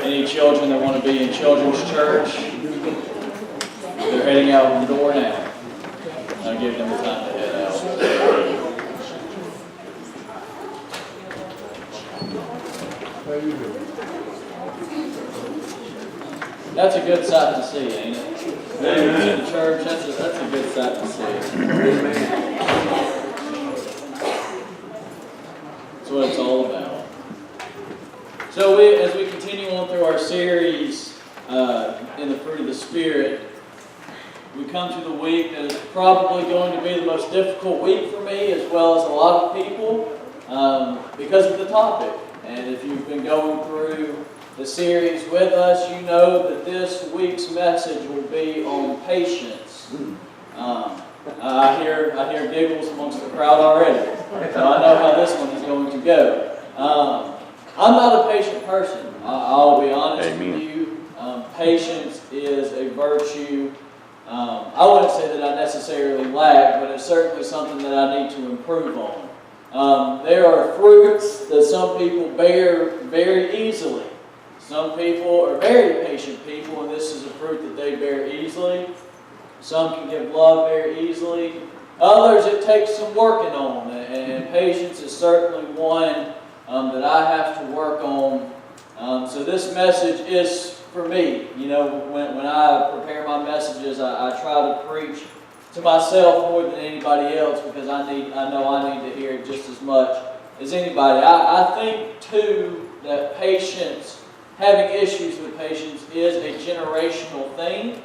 Any children that want to be in children's church, they're heading out the door now. I'll give them the time to head out. That's a good sight to see, ain't it? In the church, that's a good sight to see. That's what it's all about. So as we continue on through our series in the fruit of the Spirit, we come to the week that is probably going to be the most difficult week for me, as well as a lot of people, because of the topic. And if you've been going through the series with us, you know that this week's message will be on patience. I hear giggles amongst the crowd already, so I know how this one is going to go. I'm not a patient person. I'll be honest with you. Patience is a virtue. I wouldn't say that I necessarily lack, but it's certainly something that I need to improve on. There are fruits that some people bear very easily. Some people are very patient people, and this is a fruit that they bear easily. Some can give love very easily. Others, it takes some working on, and patience is certainly one that I have to work on. So this message is for me. You know, when I prepare my messages, I try to preach to myself more than anybody else, because I know I need to hear it just as much as anybody. I think too that having issues with patience is a generational thing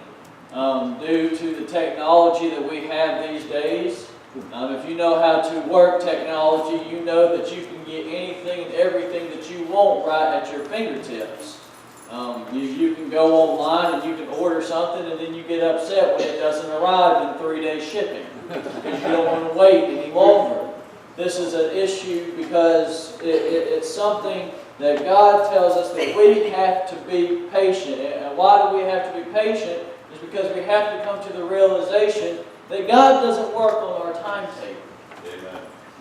due to the technology that we have these days. If you know how to work technology, you know that you can get anything and everything that you want right at your fingertips. You can go online and you can order something, and then you get upset when it doesn't arrive in 3-day shipping because you don't want to wait any longer. This is an issue because it's something that God tells us that we have to be patient. And why do we have to be patient? Is because we have to come to the realization that God doesn't work on our timetable.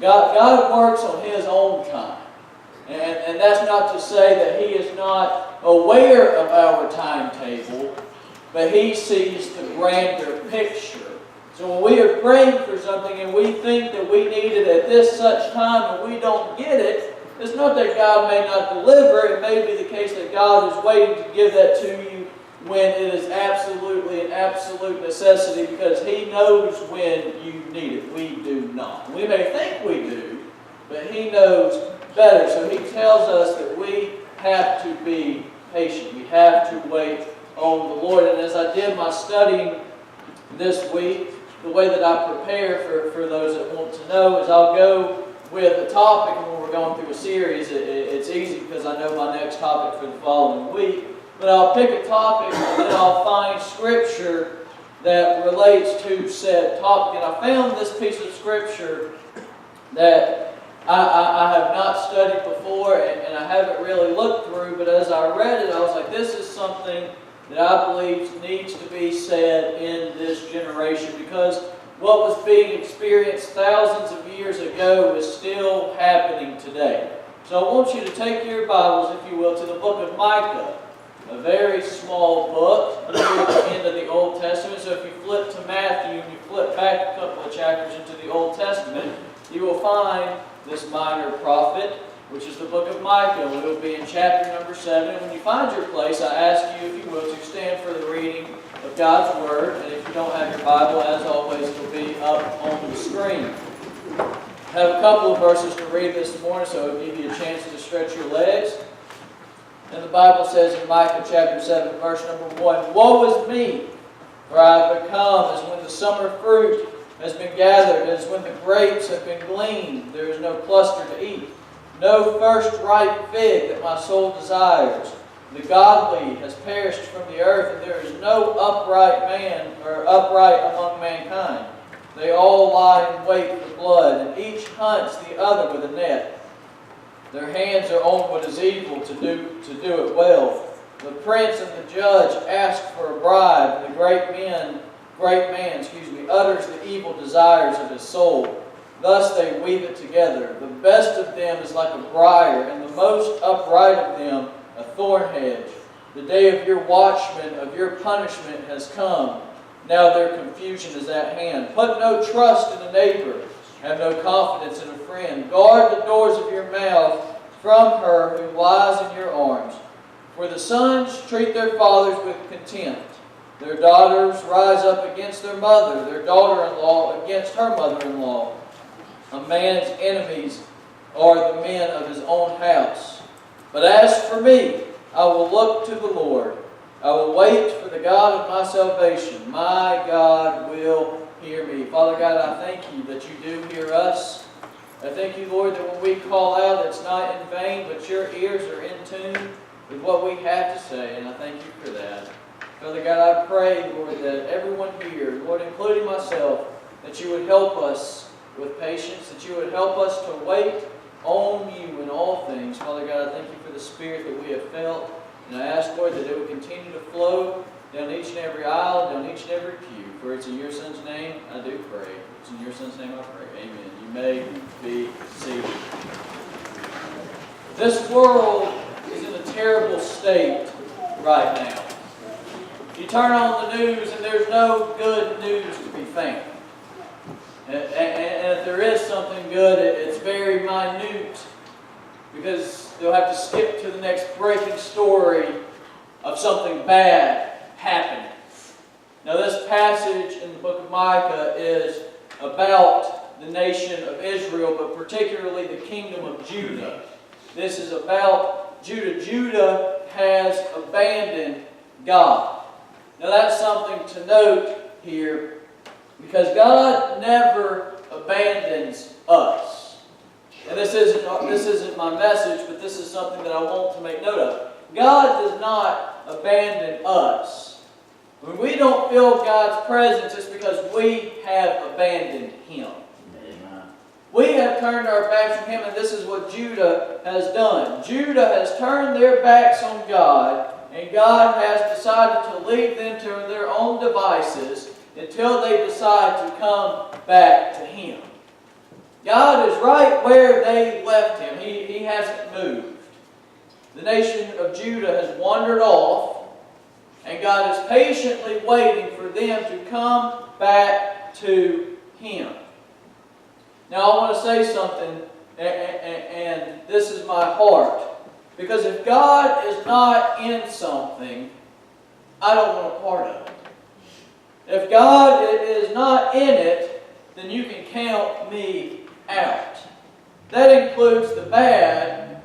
God works on His own time. And that's not to say that He is not aware of our timetable, but He sees the grander picture. So when we are praying for something and we think that we need it at this such time and we don't get it, it's not that God may not deliver. It may be the case that God is waiting to give that to you when it is absolutely an absolute necessity, because He knows when you need it. We do not. We may think we do, but He knows better. So He tells us that we have to be patient. We have to wait on the Lord. And as I did my studying this week, the way that I prepare for those that want to know is I'll go with a topic, and when we're going through a series, it's easy because I know my next topic for the following week. But I'll pick a topic and then I'll find scripture that relates to said topic. And I found this piece of scripture that I have not studied before, and I haven't really looked through, but as I read it, I was like, this is something that I believe needs to be said in this generation, because what was being experienced thousands of years ago is still happening today. So I want you to take your Bibles, if you will, to the book of Micah, a very small book near the end of the Old Testament. So if you flip to Matthew and you flip back a couple of chapters into the Old Testament, you will find this minor prophet, which is the book of Micah. It will be in chapter number 7. And when you find your place, I ask you, if you will, to stand for the reading of God's Word. And if you don't have your Bible, as always, it will be up on the screen. I have a couple of verses to read this morning, so it'll give you a chance to stretch your legs. And the Bible says in Micah chapter 7, verse number 1, "Woe is me, for I have become as when the summer fruit has been gathered, as when the grapes have been gleaned. There is no cluster to eat, no first ripe fig that my soul desires. The godly has perished from the earth, and there is no upright man or upright among mankind. They all lie in wait for blood, and each hunts the other with a net. Their hands are on what is evil to do it well. The prince and the judge ask for a bribe, and the great man, utters the evil desires of his soul. Thus they weave it together. The best of them is like a briar, and the most upright of them a thorn hedge. The day of your watchman, of your punishment has come. Now their confusion is at hand. Put no trust in a neighbor. Have no confidence in a friend. Guard the doors of your mouth from her who lies in your arms. For the sons treat their fathers with contempt. Their daughters rise up against their mother, their daughter-in-law against her mother-in-law. A man's enemies are the men of his own house. But as for me, I will look to the Lord. I will wait for the God of my salvation. My God will hear me. Father God, I thank you that you do hear us. I thank you, Lord, that when we call out, it's not in vain, but your ears are in tune with what we have to say, and I thank you for that. Father God, I pray, Lord, that everyone here, Lord, including myself, that you would help us with patience, that you would help us to wait on you in all things. Father God, I thank you for the Spirit that we have felt, and I ask, Lord, that it would continue to flow down each and every aisle, down each and every pew. For it's in your Son's name I do pray. It's in your Son's name I pray. Amen. You may be seated. This world is in a terrible state right now. You turn on the news and there's no good news to be found. And if there is something good, it's very minute, because they'll have to skip to the next breaking story of something bad happening. Now this passage in the book of Micah is about the nation of Israel, but particularly the kingdom of Judah. This is about Judah. Judah has abandoned God. Now that's something to note here, because God never abandons us. And this isn't my message, but this is something that I want to make note of. God does not abandon us. When we don't feel God's presence, it's because we have abandoned Him. Amen. We have turned our backs on Him, and this is what Judah has done. Judah has turned their backs on God, and God has decided to leave them to their own devices until they decide to come back to Him. God is right where they left Him. He hasn't moved. The nation of Judah has wandered off, and God is patiently waiting for them to come back to Him. Now I want to say something, and this is my heart. Because if God is not in something, I don't want a part of it. If God is not in it, then you can count me out. That includes the bad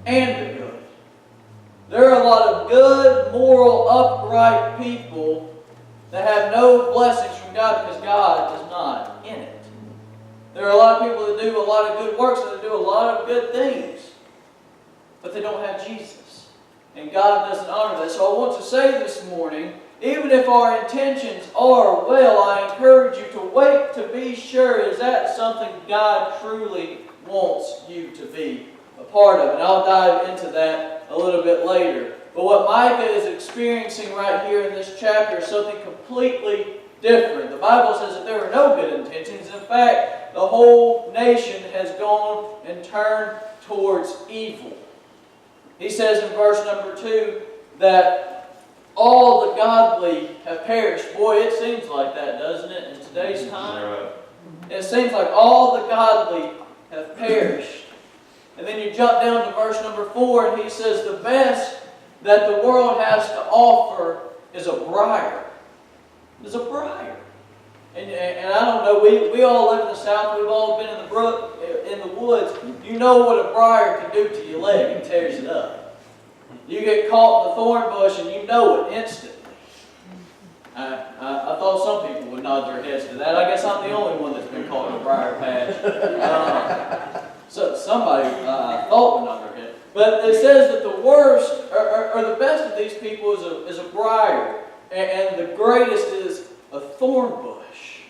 and the good. There are a lot of good, moral, upright people that have no blessings from God because God is not in it. There are a lot of people that do a lot of good works and that do a lot of good things, but they don't have Jesus. And God doesn't honor that. So I want to say this morning, even if our intentions are well, I encourage you to wait to be sure, is that something God truly wants you to be a part of? And I'll dive into that a little bit later. But what Micah is experiencing right here in this chapter is something completely different. The Bible says that there are no good intentions. In fact, the whole nation has gone and turned towards evil. He says in verse number 2 that all the godly have perished. Boy, it seems like that, doesn't it, in today's time? It seems like all the godly have perished. And then you jump down to verse number 4, and he says the best that the world has to offer is a briar. Is a briar. And I don't know, we all live in the South, we've all been in the brook, in the woods. You know what a briar can do to your leg. It tears it up. You get caught in the thorn bush and you know it instantly. I thought some people would nod their heads to that. I guess I'm the only one that's been caught in a briar patch. So somebody thought would nod their head. But it says that the worst, or the best of these people is a briar. And the greatest is a thorn bush.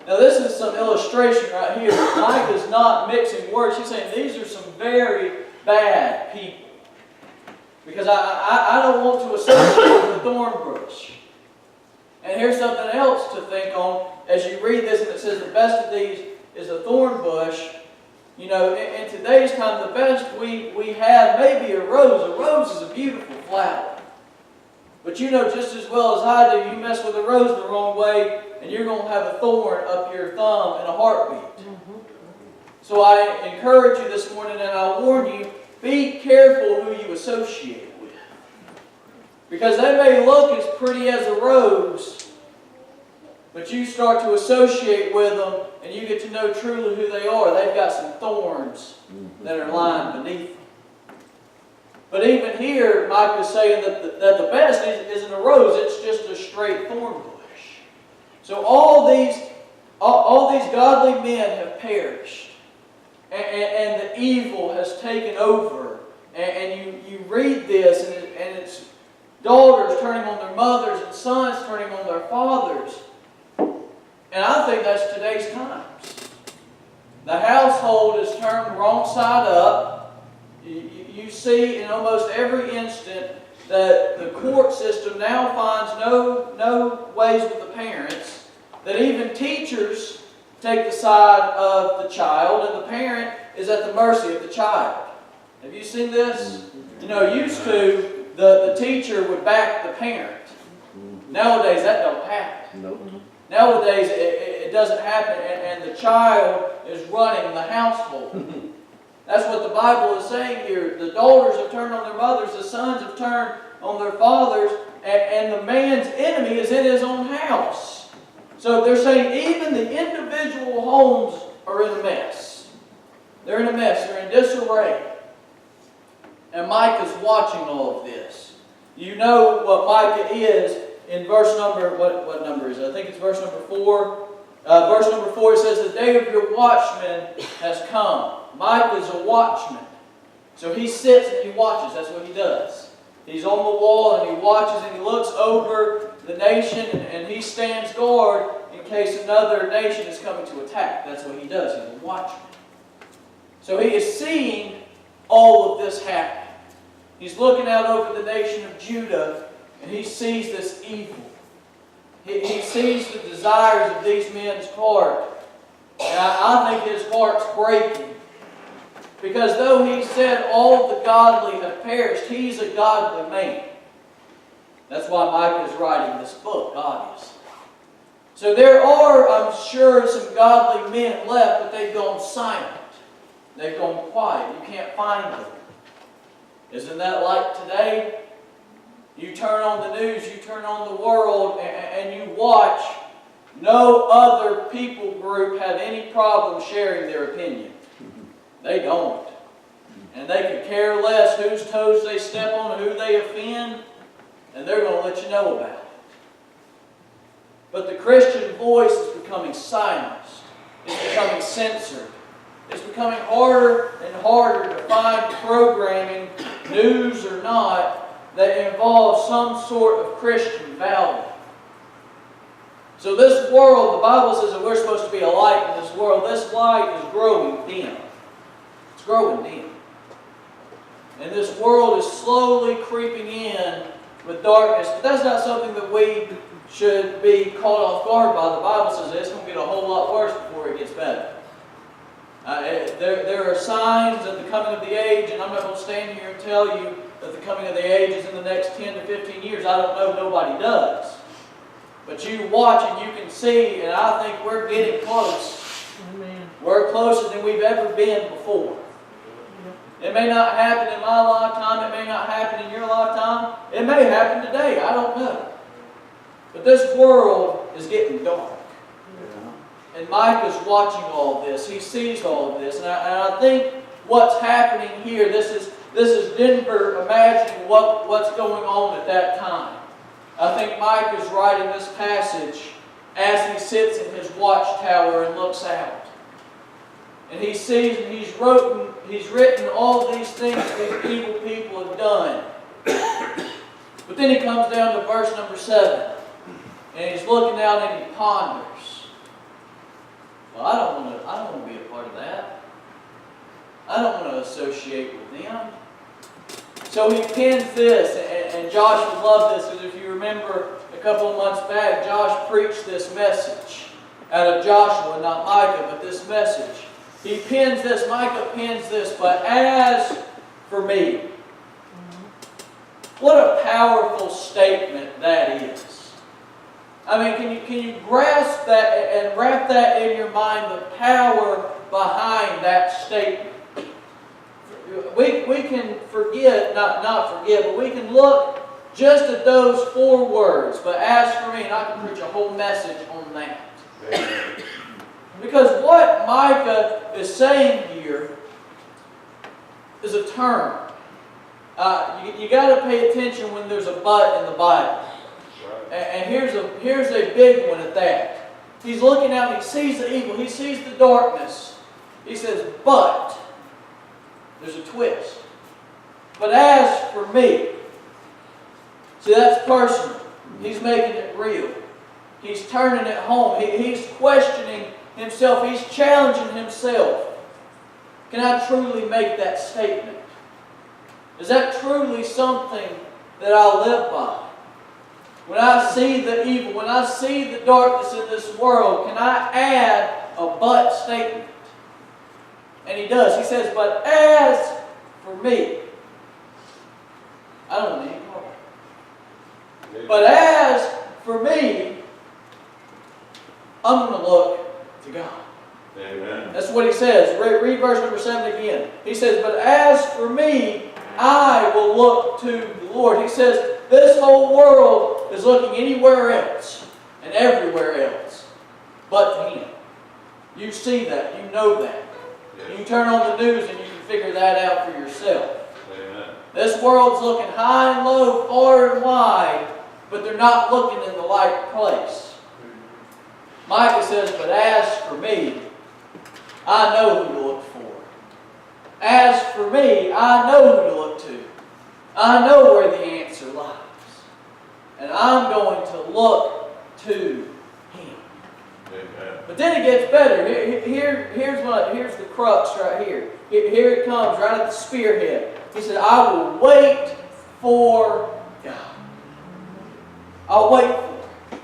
Now this is some illustration right here. Mike is not mixing words. He's saying these are some very bad people. Because I don't want to associate with the thorn bush. And here's something else to think on as you read this, and it says the best of these is a thorn bush. You know, in today's time, the best we have may be a rose. A rose is a beautiful flower. But you know just as well as I do, you mess with a rose the wrong way, and you're going to have a thorn up your thumb in a heartbeat. So I encourage you this morning, and I warn you, be careful who you associate with. Because they may look as pretty as a rose, but you start to associate with them, and you get to know truly who they are. They've got some thorns that are lying beneath them. But even here, Micah is saying that the best isn't a rose, it's just a straight thorn bush. So all these godly men have perished. And the evil has taken over. And you read this, and it's daughters turning on their mothers and sons turning on their fathers. And I think that's today's times. The household is turned wrong side up. You see in almost every instant that the court system now finds no ways with the parents, that even teachers take the side of the child, and the parent is at the mercy of the child. Have you seen this? You know, used to, the teacher would back the parent. Nowadays, that don't happen. Nope. Nowadays, it doesn't happen, and the child is running the household. That's what the Bible is saying here. The daughters have turned on their mothers, the sons have turned on their fathers, and the man's enemy is in his own house. So they're saying even the individual homes are in a mess. They're in a mess. They're in disarray. And Micah's watching all of this. You know what Micah is in verse number, what number is it? I think it's verse number 4. Verse number 4 says, "The day of your watchman has come." Micah's a watchman. So he sits and he watches. That's what he does. He's on the wall and he watches and he looks over the nation and he stands guard in case another nation is coming to attack. That's what he does. He's a watchman. So he is seeing all of this happen. He's looking out over the nation of Judah and he sees this evil. He sees the desires of these men's heart. And I think his heart's breaking. Because though he said all the godly have perished, he's a godly man. That's why Micah is writing this book, obviously. So there are, I'm sure, some godly men left, but they've gone silent. They've gone quiet. You can't find them. Isn't that like today? You turn on the news, you turn on the world, and you watch. No other people group have any problem sharing their opinion. They don't. And they could care less whose toes they step on, who they offend, and they're going to let you know about it. But the Christian voice is becoming silenced. It's becoming censored. It's becoming harder and harder to find programming, news or not, that involves some sort of Christian value. So this world, the Bible says that we're supposed to be a light in this world. This light is growing dim. It's growing dim. And this world is slowly creeping in with darkness. But that's not something that we should be caught off guard by. The Bible says that it's going to get a whole lot worse before it gets better. There are signs of the coming of the age, and I'm not going to stand here and tell you that the coming of the age is in the next 10 to 15 years. I don't know. Nobody does. But you watch and you can see, and I think we're getting close. Amen. We're closer than we've ever been before. It may not happen in my lifetime. It may not happen in your lifetime. It may happen today. I don't know. But this world is getting dark. And Micah's watching all of this. He sees all of this. And I think what's happening here, this is Denver imagining what's going on at that time. I think Micah's writing this passage as he sits in his watchtower and looks out. And he sees and he's written all these things that these evil people have done. But then he comes down to verse number 7. And he's looking out and he ponders. Well, I don't want to be a part of that. I don't want to associate with them. So he pens this, and Josh would love this, because if you remember a couple of months back, Josh preached this message out of Joshua, not Micah, but this message. He pens this, Micah pens this, but as for me. What a powerful statement that is. I mean, can you grasp that and wrap that in your mind, the power behind that statement? We can forget, not forget, but we can look just at those 4 words. But as for me, and I can preach a whole message on that. Because what Micah is saying here is a term. You got to pay attention when there's a but in the Bible. And here's a big one at that. He's looking out and he sees the evil. He sees the darkness. He says, but. There's a twist. But as for me. See, that's personal. He's making it real. He's turning it home. He's questioning himself. He's challenging himself. Can I truly make that statement? Is that truly something that I live by? When I see the evil, when I see the darkness in this world, can I add a but statement? And he does. He says, but as for me, I don't need more. But as for me, I'm going to look to God. Amen. That's what he says. Read verse number 7 again. He says, but as for me, I will look to the Lord. He says, this whole world is looking anywhere else and everywhere else but to Him. You see that. You know that. Yes. You can turn on the news and you can figure that out for yourself. Amen. This world's looking high and low, far and wide, but they're not looking in the right place. Micah says, but as for me, I know who to look for. As for me, I know who to look to. I know where the answer lies. And I'm going to look to Him. Amen. But then it gets better. Here's the crux right here. Here it comes, right at the spearhead. He said, I will wait for God. I'll wait for Him.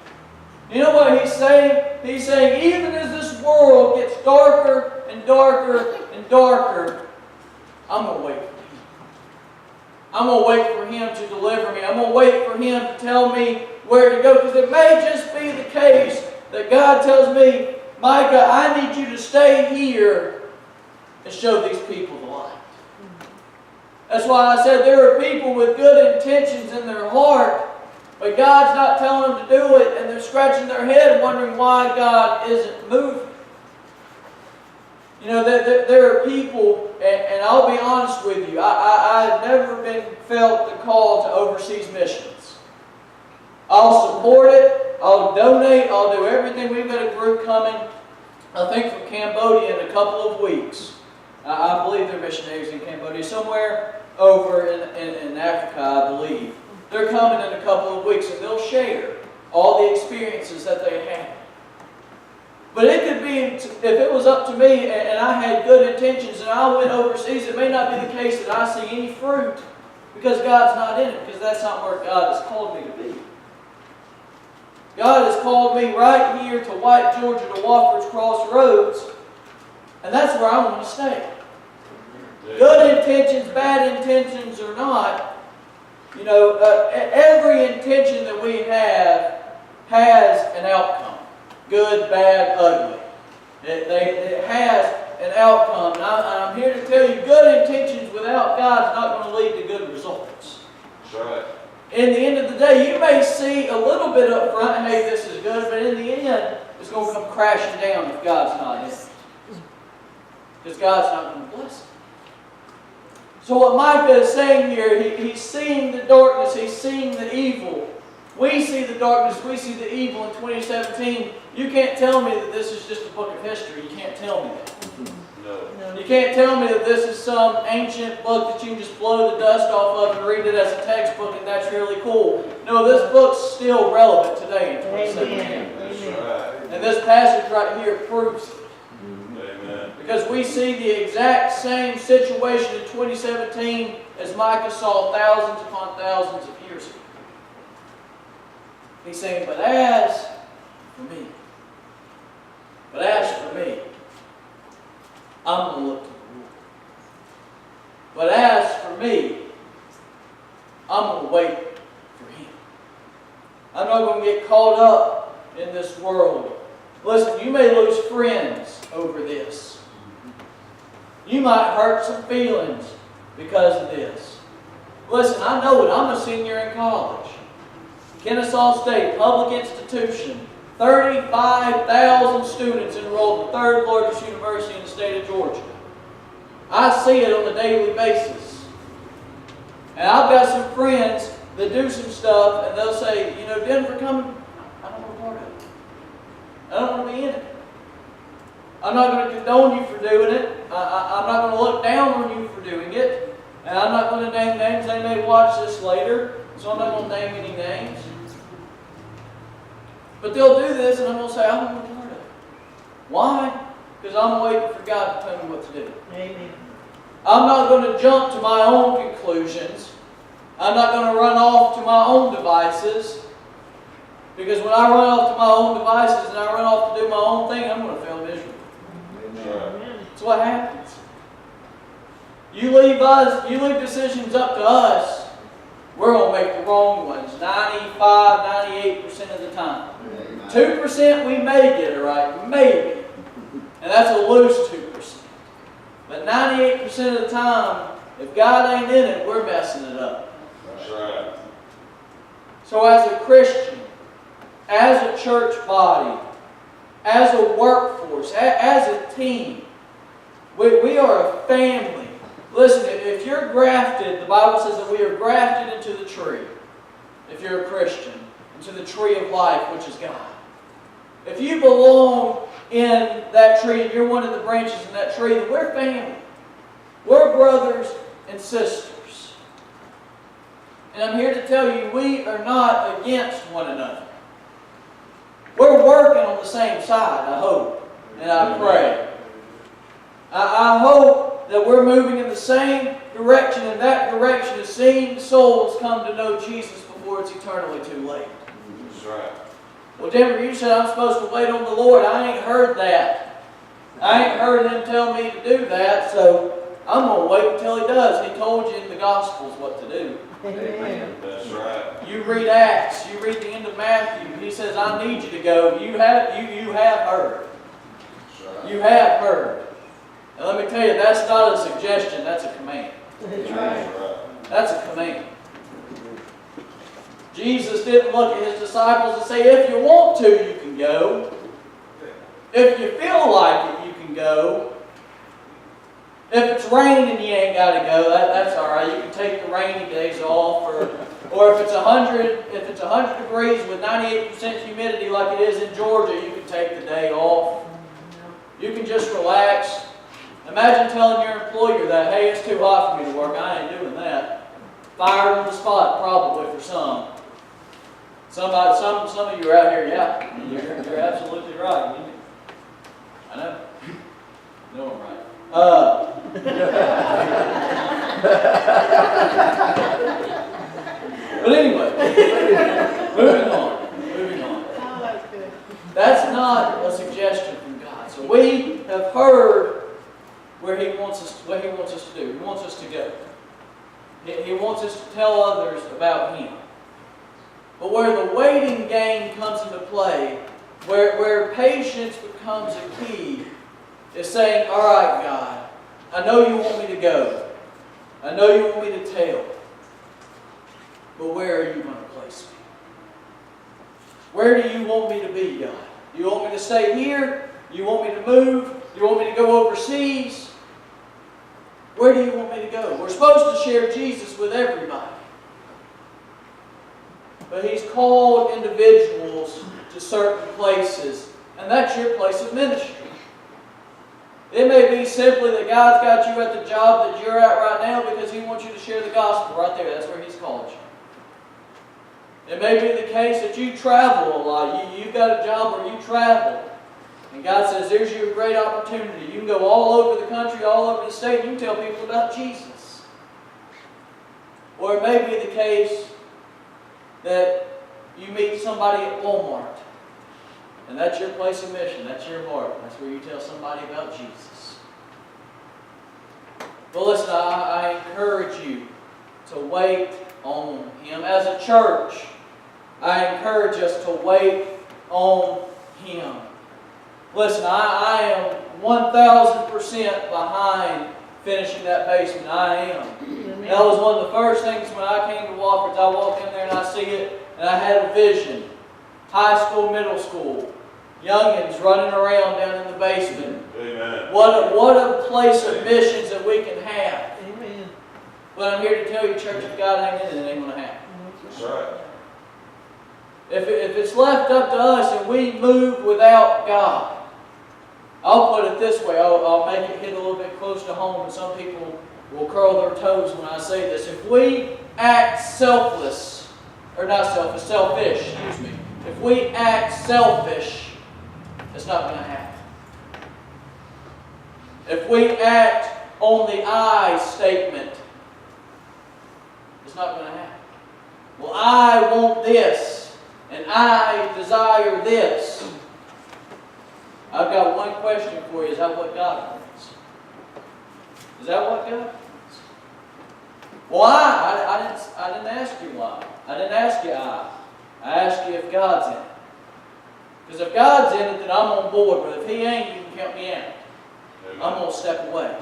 You know what He's saying? He's saying, even as this world gets darker and darker and darker, I'm going to wait for Him. I'm going to wait for Him to deliver me. I'm going to wait for Him to tell me where to go. Because it may just be the case that God tells me, Micah, I need you to stay here and show these people the light. That's why I said there are people with good intentions in their heart, but God's not telling them to do it, and they're scratching their head wondering why God isn't moving. You know, there are people, and I'll be honest with you, I've never felt the call to overseas missions. I'll support it, I'll donate, I'll do everything. We've got a group coming, I think from Cambodia in a couple of weeks. I believe they're missionaries in Cambodia, somewhere over in Africa, I believe. They're coming in a couple of weeks, and they'll share all the experiences that they had. But it could be, if it was up to me and I had good intentions and I went overseas, it may not be the case that I see any fruit because God's not in it, because that's not where God has called me to be. God has called me right here to White, Georgia, to Wofford's Crossroads, and that's where I want to stay. Good intentions, bad intentions or not, you know, every intention that we have has an outcome. Good, bad, ugly. It has an outcome. And I'm here to tell you, good intentions without God is not going to lead to good results. That's right. In the end of the day, you may see a little bit up front, hey, this is good, but in the end, it's going to come crashing down if God's not in it. Because God's not going to bless it. So what Micah is saying here, he's seeing the darkness, he's seeing the evil. We see the darkness, we see the evil in 2017. You can't tell me that this is just a book of history. You can't tell me that. No. You can't tell me that this is some ancient book that you can just blow the dust off of and read it as a textbook and that's really cool. No, this book's still relevant today in 2017. That's right. And this passage right here proves it. Amen. Because we see the exact same situation in 2017 as Micah saw thousands upon thousands of years ago. He's saying, but as for me, I'm going to look to the Lord. But as for me, I'm going to wait for Him. I'm not going to get caught up in this world. Listen, you may lose friends over this. You might hurt some feelings because of this. Listen, I know it. I'm a senior in college. Kennesaw State, public institution. 35,000 students enrolled in the third largest university in the state of Georgia. I see it on a daily basis. And I've got some friends that do some stuff and they'll say, you know, Denver, come. I don't want to part of it. I don't want to be in it. I'm not going to condone you for doing it. I'm not going to look down on you for doing it. And I'm not going to name names. They may watch this later, so I'm not going to name any names. But they'll do this, and I'm going to say, I don't want to be part of it. Why? Because I'm waiting for God to tell me what to do. Amen. I'm not going to jump to my own conclusions. I'm not going to run off to my own devices. Because when I run off to my own devices and I run off to do my own thing, I'm going to fail miserably. Amen. That's what happens. You leave decisions up to us, we're going to make the wrong ones 95, 98% of the time. 2% we may get it right, maybe. And that's a loose 2%. But 98% of the time, if God ain't in it, we're messing it up. That's right. So as a Christian, as a church body, as a workforce, as a team, we are a family. Listen, if you're grafted, the Bible says that we are grafted into the tree. If you're a Christian, into the tree of life, which is God. If you belong in that tree, and you're one of the branches in that tree, then we're family. We're brothers and sisters. And I'm here to tell you, we are not against one another. We're working on the same side, I hope, and I pray. I hope that we're moving in the same direction, and that direction is seeing souls come to know Jesus before it's eternally too late. That's right. Well, Denver, you said I'm supposed to wait on the Lord. I ain't heard that. I ain't heard Him tell me to do that, so I'm going to wait until He does. He told you in the Gospels what to do. Amen. That's right. You read Acts, you read the end of Matthew. He says, I need you to go. You have heard. That's right. You have heard. And let me tell you, that's not a suggestion, that's a command. That's right. That's right. That's a command. Jesus didn't look at His disciples and say, if you want to, you can go. If you feel like it, you can go. If it's raining, you ain't got to go. That's all right. You can take the rainy days off. Or if it's 100 degrees with 98% humidity like it is in Georgia, you can take the day off. You can just relax. Imagine telling your employer that, hey, it's too hot for me to work. I ain't doing that. Fired on the spot, probably for some. Some of you are out here, yeah. You're absolutely right. I know. No, I'm right. But anyway, moving on. Oh, that's good. That's not a suggestion from God. So we have heard what He wants us to do. He wants us to go. He wants us to tell others about Him. But where the waiting game comes into play, where patience becomes a key, is saying, all right, God, I know you want me to go. I know you want me to tell. But where are you going to place me? Where do you want me to be, God? Do you want me to stay here? Do you want me to move? Do you want me to go overseas? Where do you want me to go? We're supposed to share Jesus with everybody. But He's called individuals to certain places, and that's your place of ministry. It may be simply that God's got you at the job that you're at right now because He wants you to share the gospel right there. That's where He's called you. It may be the case that you travel a lot. You've got a job where you travel. And God says, there's your great opportunity. You can go all over the country, all over the state, and you can tell people about Jesus. Or it may be the case that you meet somebody at Walmart. And that's your place of mission. That's your mark. That's where you tell somebody about Jesus. But listen, I encourage you to wait on Him. As a church, I encourage us to wait on Him. Listen, I am 1,000% behind finishing that basement. I am. That was one of the first things when I came to Wofford's. I walked in there and I see it, and I had a vision. High school, middle school, youngins running around down in the basement. Amen. What a place of missions that we can have. Amen. But I'm here to tell you, church, if God ain't in it, it ain't going to happen. That's right. If it's left up to us and we move without God, I'll put it this way. I'll make it hit a little bit close to home, and some people will curl their toes when I say this. If we act selfish, excuse me. If we act selfish, it's not going to happen. If we act on the I statement, it's not going to happen. Well, I want this, and I desire this. I've got one question for you. Is that what God wants? Is that what God wants? Why? I didn't ask you why. I didn't ask you I asked you if God's in it. Because if God's in it, then I'm on board. But if He ain't, you can count me out. Amen. I'm going to step away.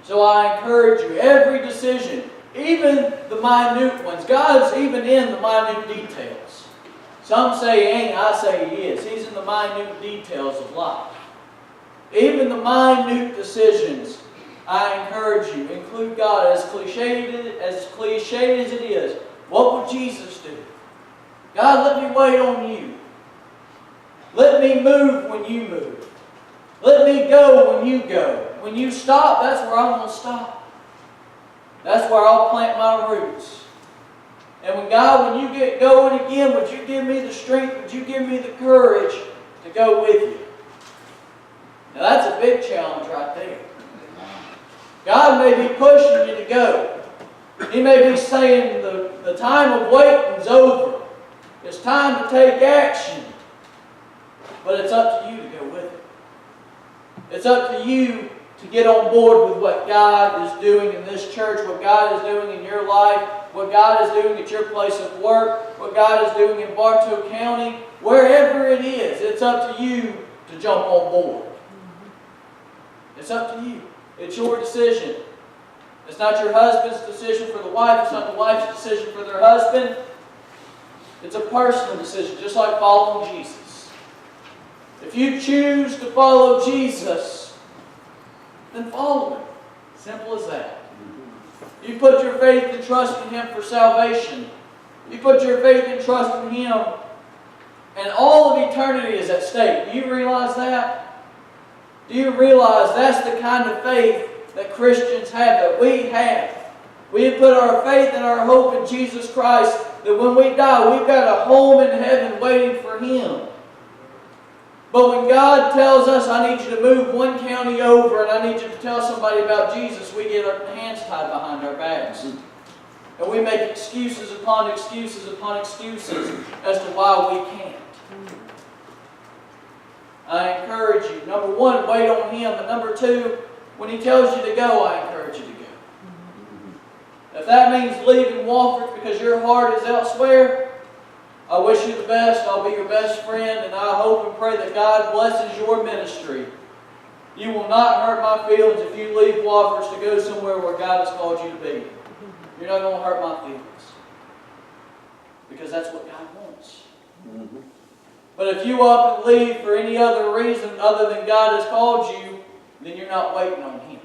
So I encourage you, every decision, even the minute ones, God's even in the minute details. Some say He ain't, I say He is. He's in the minute details of life. Even the minute decisions, I encourage you, include God. As cliche as it is, what would Jesus do? God, let me wait on you. Let me move when you move. Let me go when you go. When you stop, that's where I'm going to stop. That's where I'll plant my roots. And when God, when you get going again, would you give me the strength, would you give me the courage to go with you? Now that's a big challenge right there. God may be pushing you to go. He may be saying the time of waiting's over. It's time to take action. But it's up to you to go with it. It's up to you to get on board with what God is doing in this church, what God is doing in your life, what God is doing at your place of work, what God is doing in Bartow County, wherever it is. It's up to you to jump on board. It's up to you. It's your decision. It's not your husband's decision for the wife. It's not the wife's decision for their husband. It's a personal decision, just like following Jesus. If you choose to follow Jesus, then follow Him. Simple as that. You put your faith and trust in Him for salvation. You put your faith and trust in Him, and all of eternity is at stake. Do you realize that? Do you realize that's the kind of faith that Christians have, that we have? We have put our faith and our hope in Jesus Christ, that when we die, we've got a home in heaven waiting for Him. But when God tells us, I need you to move one county over and I need you to tell somebody about Jesus, we get our hands tied behind our backs. And we make excuses upon excuses upon excuses as to why we can't. I encourage you, number one, wait on Him. And number two, when He tells you to go, I encourage you to go. If that means leaving Wofford because your heart is elsewhere, I wish you the best. I'll be your best friend, and I hope and pray that God blesses your ministry. You will not hurt my feelings if you leave Wofford to go somewhere where God has called you to be. You're not going to hurt my feelings. Because that's what God wants. Mm-hmm. But if you up and leave for any other reason other than God has called you, then you're not waiting on Him.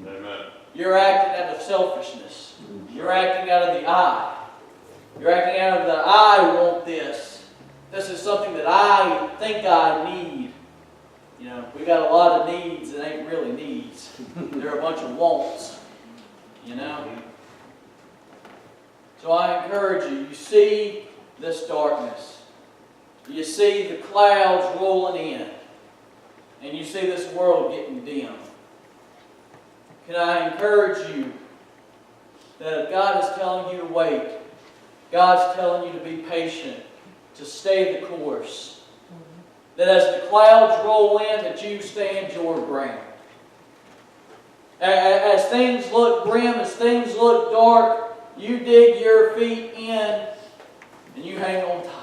Amen. You're acting out of selfishness. You're acting out of the I. You're acting out of the I want this. This is something that I think I need. You know, we got a lot of needs that ain't really needs. They're a bunch of wants. You know? So I encourage you, you see this darkness. You see the clouds rolling in. And you see this world getting dim. Can I encourage you that if God is telling you to wait, God's telling you to be patient, to stay the course. That as the clouds roll in, that you stand your ground. As things look grim, as things look dark, you dig your feet in and you hang on tight.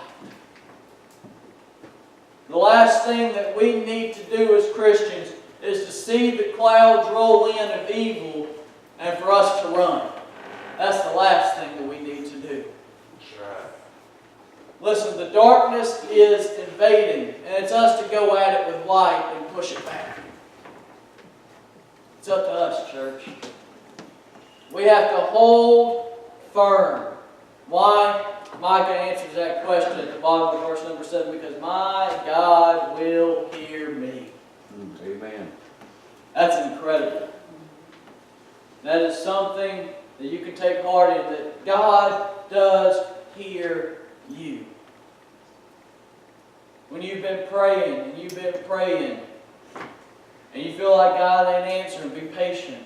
The last thing that we need to do as Christians is to see the clouds roll in of evil and for us to run. That's the last thing that we need to do. That's right. Listen, the darkness is invading, and it's us to go at it with light and push it back. It's up to us, church. We have to hold firm. Why? Micah answers that question at the bottom of verse number 7, because my God will hear me. Amen. That's incredible. That is something that you can take heart in, that God does hear you. When you've been praying and you feel like God ain't answering, be patient.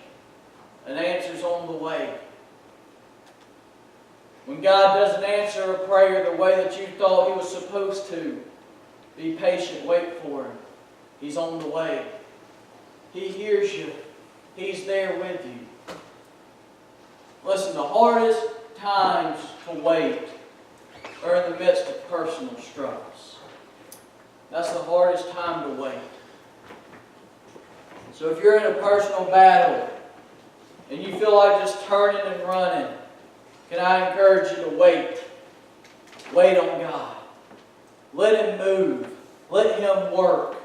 An answer's on the way. When God doesn't answer a prayer the way that you thought He was supposed to, be patient, wait for Him. He's on the way. He hears you. He's there with you. Listen, the hardest times to wait are in the midst of personal struggles. That's the hardest time to wait. So if you're in a personal battle and you feel like just turning and running, can I encourage you to wait? Wait on God. Let Him move. Let Him work.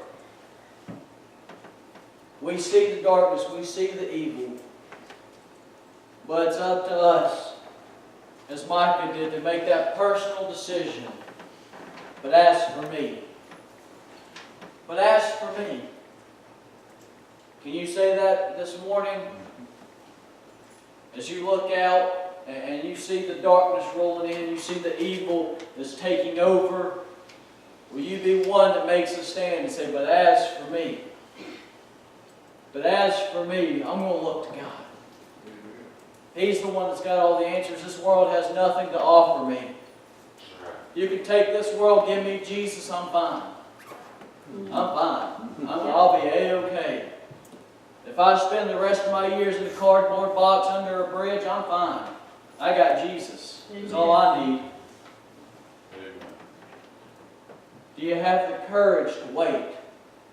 We see the darkness, we see the evil, but it's up to us, as Micah did, to make that personal decision. But as for me, can you say that this morning? As you look out and you see the darkness rolling in, you see the evil that's taking over, will you be one that makes a stand and say, but as for me, I'm going to look to God. He's the one that's got all the answers. This world has nothing to offer me. You can take this world, give me Jesus, I'm fine. I'll be A-okay. If I spend the rest of my years in a cardboard box under a bridge, I'm fine. I got Jesus. That's all I need. Amen. Do you have the courage to wait?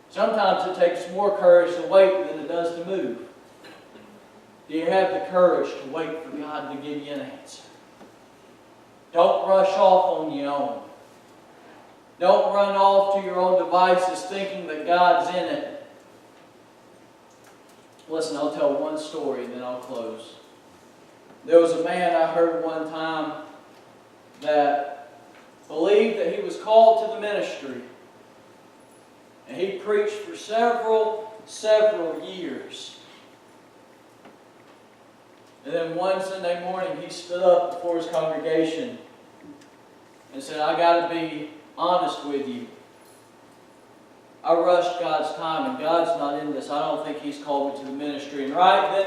Sometimes it takes more courage to wait than it does to move. Do you have the courage to wait for God to give you an answer? Don't rush off on your own. Don't run off to your own devices thinking that God's in it. Listen, I'll tell one story and then I'll close. There was a man I heard one time that believed that he was called to the ministry. And he preached for several years. And then one Sunday morning he stood up before his congregation and said, I got to be honest with you. I rushed God's time and God's not in this. I don't think He's called me to the ministry. And right then